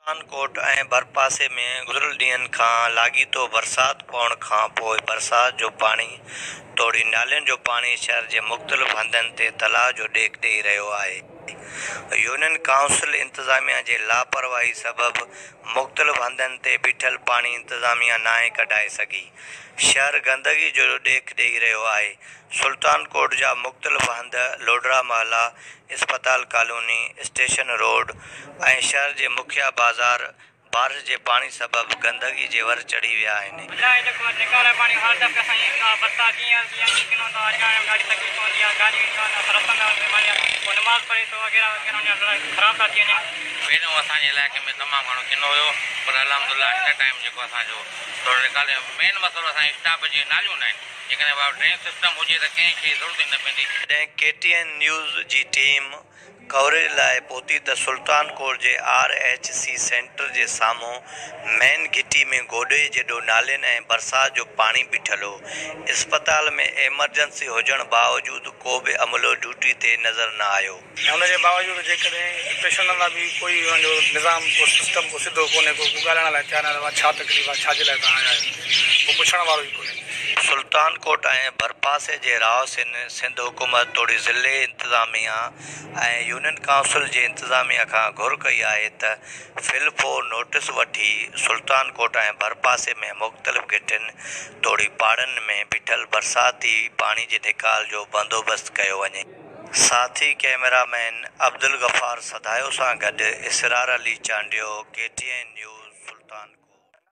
सुल्तानकोट ऐं भरपासे में गुज़िरियल ॾींहनि खां लाॻीतो बरसाति पवण खां पोइ बरसाति जो पाणी तोड़ी नालियुनि जो पाणी शहर जे मुख़्तलिफ़ हंधनि ते तलाउ जो ॾेक ॾेई रहियो आहे। यूनियन काउंसिल इंतिज़ामिया जे लापरवाही सबबि मुख़्तलिफ़ हंधनि ते बीठल पाणी इंतिज़ामिया नाहे कढाए सघी। शहर गंदगी जो ॾेक ॾेई रहियो आहे। सुल्तानकोट जा मुख़्तलिफ़ हंध लोडरा महला, इस्पताल कॉलोनी, स्टेशन रोड ऐं शहर जे मुखिया बाज़ार बारिश जे पाणी सबबि गंदगी जे वर चढ़ी विया आहिनि। पहिरियों असांजे इलाइक़े में तमामु घणो किनो हुयो, पर अलहमदुलिल्लाह हिन टाइम जेको असांजो थोरो निकाले मेन मसइलो असांजे स्टाफ जी नालियूं न आहिनि। जेकॾहिं ड्रेन सिस्टम हुजे त कंहिंखे ज़रूरत ई न पवंदी। जॾहिं KTN न्यूज़ जी टीम कवरेज लाइ पहुती त सुल्तानकोट जे RHC सेंटर जे साम्हूं मेन घिटी में गोॾे जेॾो नालियुनि ऐं बरसाति जो पाणी बीठल हो। इस्पताल में एमरजेंसी हुजण बावजूदि को बि अमलो ड्यूटी ते नज़र न आयो। हुनजे बावजूदि जेकॾहिं पेशेंटनि लाइ बि कोई हुनजो निज़ाम को सिस्टम को सिधो कोन्हे, को ॻाल्हाइण लाइ तयारु न, छा तकलीफ़ आहे, छाजे लाइ तव्हां आया आहियो, को पुछण वारो ई कोन्हे। सुल्तानकोट ऐं भरपासे जे रावसिन सिंध हुकूमत तोड़ी ज़िले इंतिज़ामिया ऐं यूनियन काउंसिल जे इंतिज़ामिया खां घुर कई आहे त फिलफोर नोटिस वठी सुल्तानकोट ऐं भरपासे में मुख़्तलिफ़ घिटियुनि तोड़ी पाड़नि में बीठल बरसाती पाणी जे निकाल जो बंदोबस्तु कयो वञे। साथी कैमरामैन अब्दुल गफ़ार सदायो सां गॾु इसरार अली चांडियो, KTN न्यूज़, सुल्तानकोट।